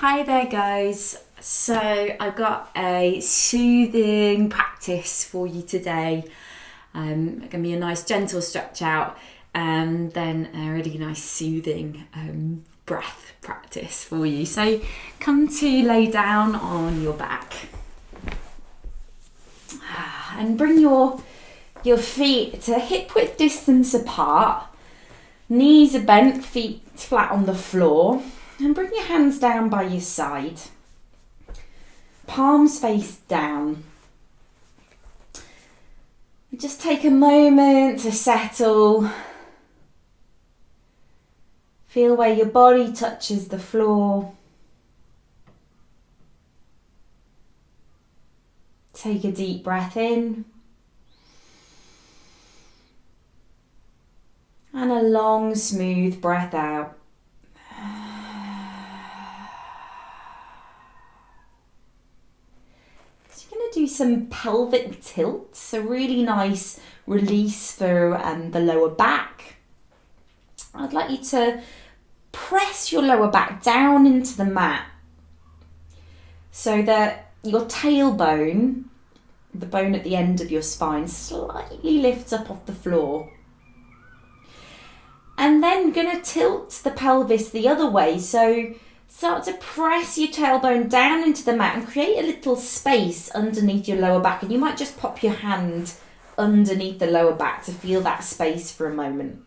Hi there guys, so I've got a soothing practice for you today. It's going to be a nice gentle stretch out and then a really nice soothing breath practice for you. So come to lay down on your back and bring your feet to hip width distance apart. Knees are bent, feet flat on the floor. And bring your hands down by your side. Palms face down. Just take a moment to settle. Feel where your body touches the floor. Take a deep breath in. And a long, smooth breath out. Do some pelvic tilts, a really nice release for the lower back. I'd like you to press your lower back down into the mat so that your tailbone, the bone at the end of your spine, slightly lifts up off the floor. And then going to tilt the pelvis the other way, so start to press your tailbone down into the mat and create a little space underneath your lower back. And you might just pop your hand underneath the lower back to feel that space for a moment.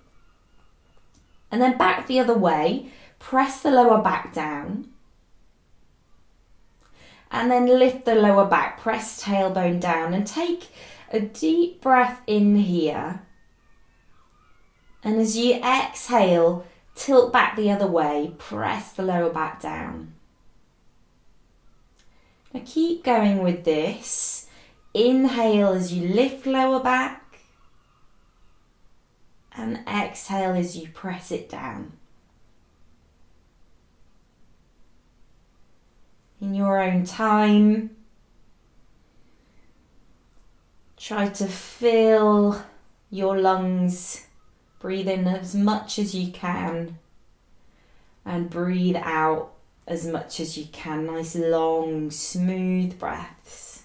And then back the other way, press the lower back down. And then lift the lower back, press tailbone down and take a deep breath in here. And as you exhale, tilt back the other way, press the lower back down. Now keep going with this. Inhale as you lift lower back and exhale as you press it down. In your own time, try to fill your lungs. Breathe in as much as you can and breathe out as much as you can. Nice long, smooth breaths.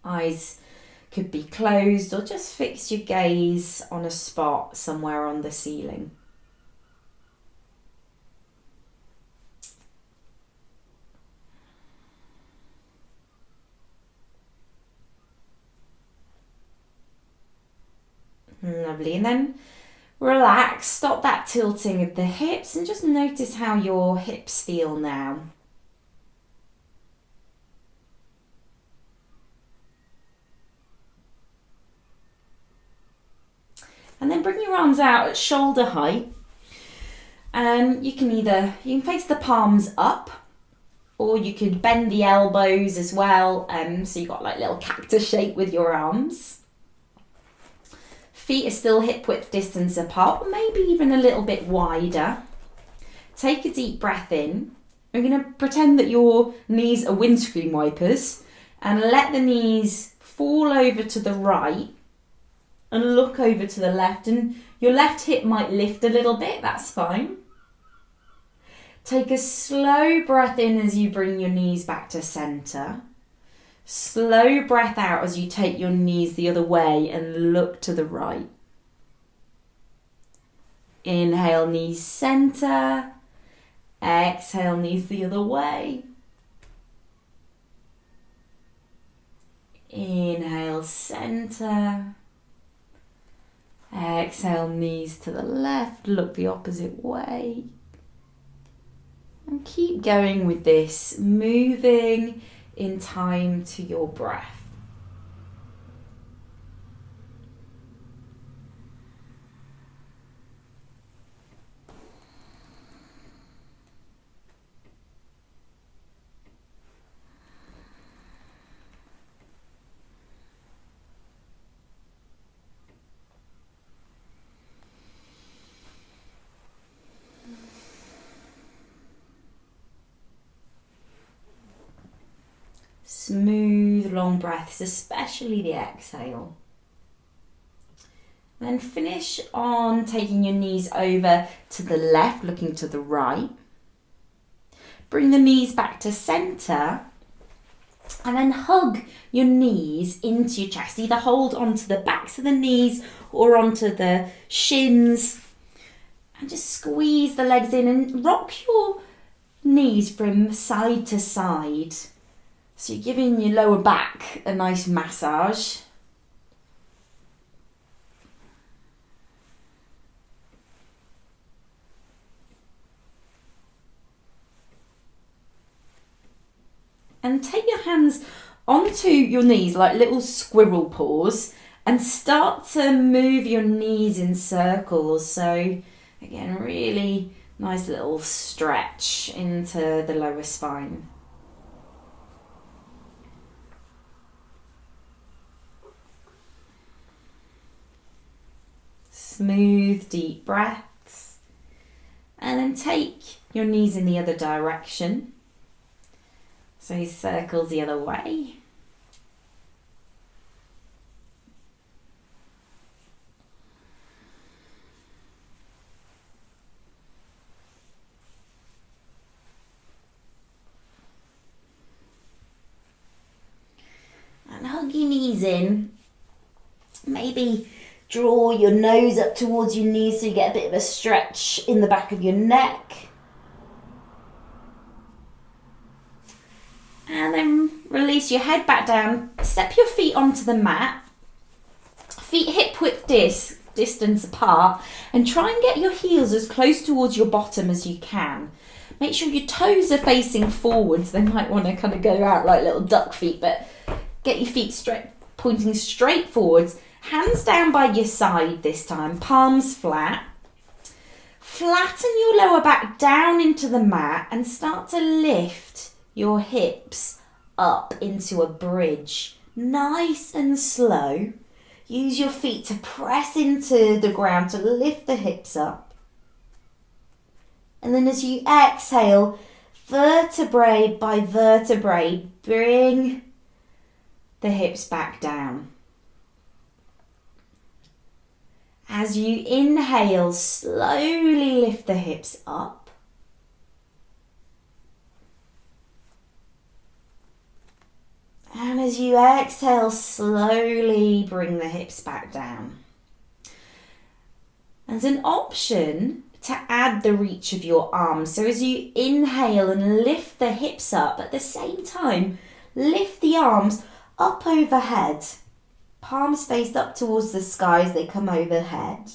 Eyes could be closed or just fix your gaze on a spot somewhere on the ceiling. Lovely, and then relax, stop that tilting of the hips and just notice how your hips feel now. And then bring your arms out at shoulder height and you can face the palms up or you could bend the elbows as well, so you've got like little cactus shape with your arms. Feet are still hip width distance apart, or maybe even a little bit wider. Take a deep breath in. We're going to pretend that your knees are windscreen wipers and let the knees fall over to the right and look over to the left. And your left hip might lift a little bit, that's fine. Take a slow breath in as you bring your knees back to centre. Slow breath out as you take your knees the other way and look to the right. Inhale, knees center. Exhale, knees the other way. Inhale, center. Exhale, knees to the left. Look the opposite way. And keep going with this, moving in time to your breath. Smooth, long breaths, especially the exhale. And finish on taking your knees over to the left, looking to the right. Bring the knees back to centre. And then hug your knees into your chest. Either hold onto the backs of the knees or onto the shins. And just squeeze the legs in and rock your knees from side to side. So you're giving your lower back a nice massage. And take your hands onto your knees like little squirrel paws and start to move your knees in circles. So again, really nice little stretch into the lower spine. Smooth, deep breaths. And then take your knees in the other direction. So circles the other way. And hug your knees in. Maybe draw your nose up towards your knees so you get a bit of a stretch in the back of your neck. And then release your head back down. Step your feet onto the mat. Feet hip width distance apart. And try and get your heels as close towards your bottom as you can. Make sure your toes are facing forwards. They might want to kind of go out like little duck feet, but get your feet straight, pointing straight forwards. Hands down by your side this time. Palms flat. Flatten your lower back down into the mat and start to lift your hips up into a bridge. Nice and slow. Use your feet to press into the ground to lift the hips up. And then as you exhale, vertebrae by vertebrae, bring the hips back down. As you inhale, slowly lift the hips up. And as you exhale, slowly bring the hips back down. As an option to add the reach of your arms. So as you inhale and lift the hips up, at the same time, lift the arms up overhead. Palms faced up towards the sky as they come overhead.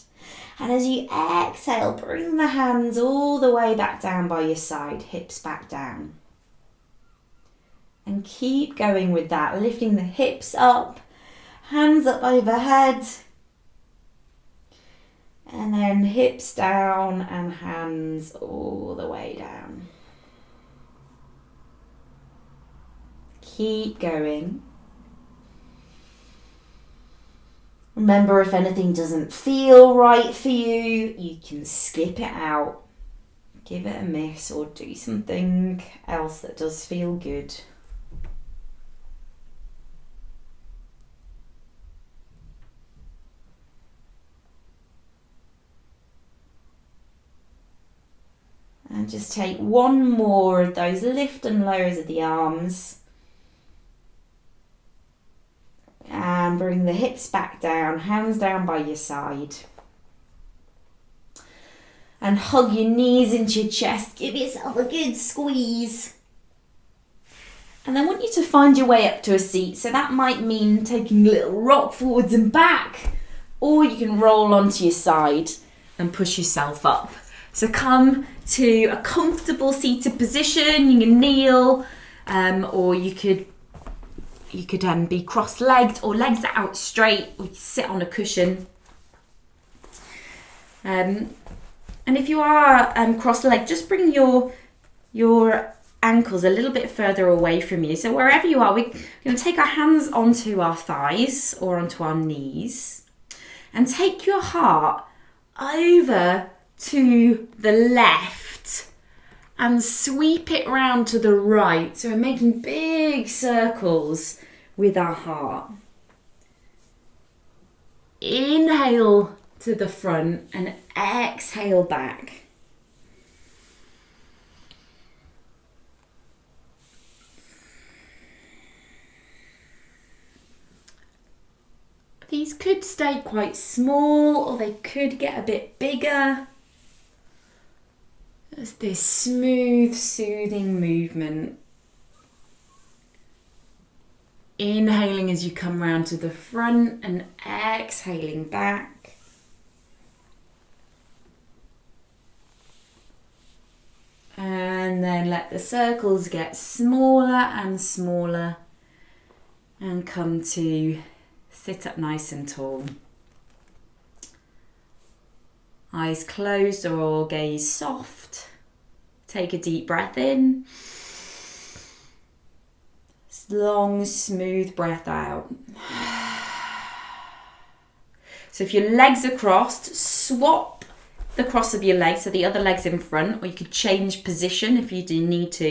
And as you exhale, bring the hands all the way back down by your side, hips back down. And keep going with that, lifting the hips up, hands up overhead. And then hips down and hands all the way down. Keep going. Remember, if anything doesn't feel right for you, you can skip it out, give it a miss, or do something else that does feel good. And just take one more of those lift and lowers of the arms. And bring the hips back down, hands down by your side. And hug your knees into your chest. Give yourself a good squeeze. And I want you to find your way up to a seat. So that might mean taking a little rock forwards and back. Or you can roll onto your side and push yourself up. So come to a comfortable seated position. You can kneel, or you could be cross-legged or legs out straight, or you sit on a cushion. And if you are cross-legged, just bring your ankles a little bit further away from you. So wherever you are, we're going to take our hands onto our thighs or onto our knees and take your heart over to the left and sweep it round to the right. So we're making big circles with our heart. Inhale to the front and exhale back. These could stay quite small or they could get a bit bigger. There's this smooth, soothing movement. Inhaling as you come round to the front and exhaling back. And then let the circles get smaller and smaller and come to sit up nice and tall. Eyes closed or gaze soft. Take a deep breath in. Long, smooth breath out. So if your legs are crossed, swap the cross of your legs, so the other leg's in front, or you could change position if you do need to.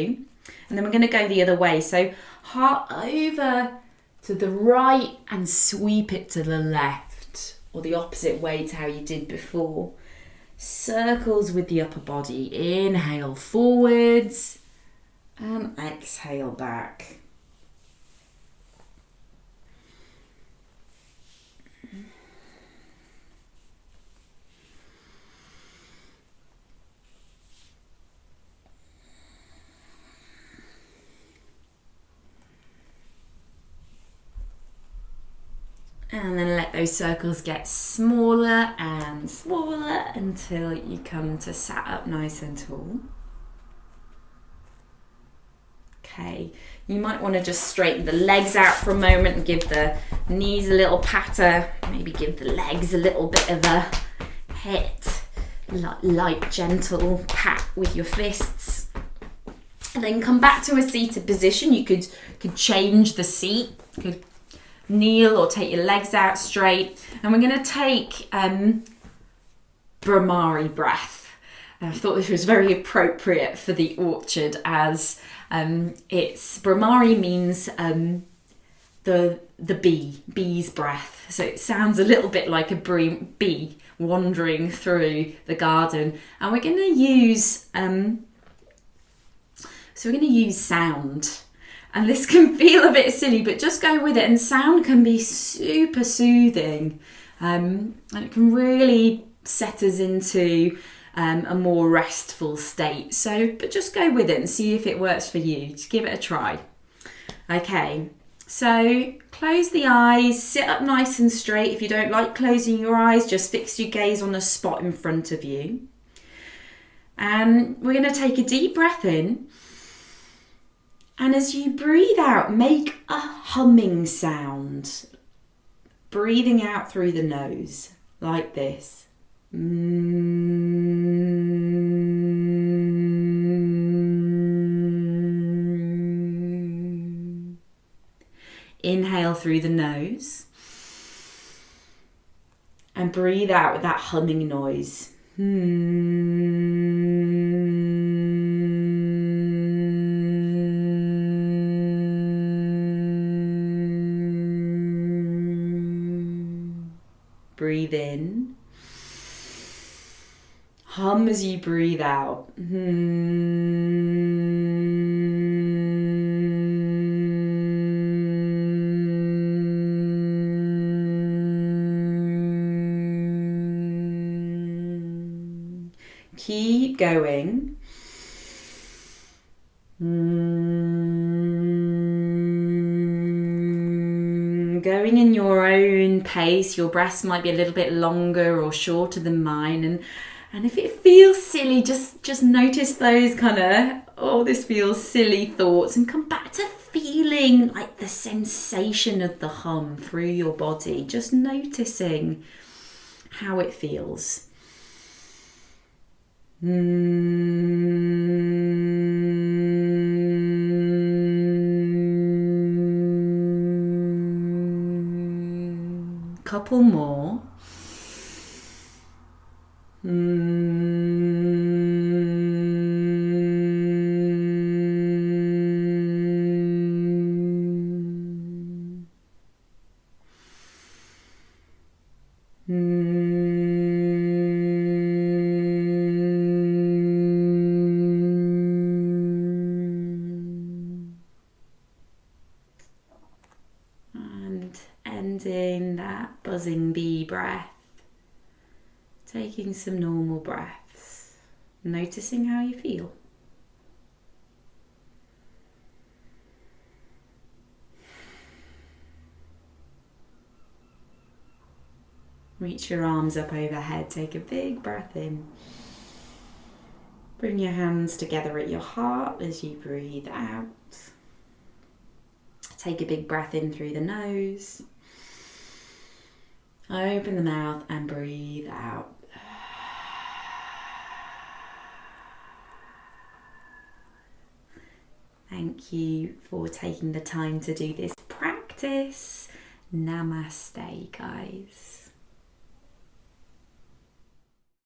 And then we're going to go the other way. So heart over to the right and sweep it to the left, or the opposite way to how you did before. Circles with the upper body. Inhale forwards and exhale back. And then let those circles get smaller and smaller until you come to sat up nice and tall. Okay, you might want to just straighten the legs out for a moment and give the knees a little patter. Maybe give the legs a little bit of a hit, light, gentle pat with your fists. And then come back to a seated position. You could change the seat. You could kneel or take your legs out straight. And we're going to take Brahmari breath. I thought this was very appropriate for the orchard, as Brahmari means the bee's breath. So it sounds a little bit like a bee wandering through the garden. And we're going to use sound. And this can feel a bit silly, but just go with it. And sound can be super soothing. And it can really set us into a more restful state. But just go with it and see if it works for you. Just give it a try. Okay, so close the eyes, sit up nice and straight. If you don't like closing your eyes, just fix your gaze on a spot in front of you. And we're going to take a deep breath in. And as you breathe out, make a humming sound. Breathing out through the nose, like this. Inhale through the nose. And breathe out with that humming noise. Breathe in. Hum as you breathe out. Keep going. Going in your own pace. Your breaths might be a little bit longer or shorter than mine, and if it feels silly, just notice those kind of, oh, this feels silly thoughts, and come back to feeling like the sensation of the hum through your body, just noticing how it feels. Couple more. pausing the breath, taking some normal breaths, noticing how you feel. Reach your arms up overhead, take a big breath in. Bring your hands together at your heart as you breathe out. Take a big breath in through the nose. Open the mouth and breathe out. Thank you for taking the time to do this practice. Namaste, guys.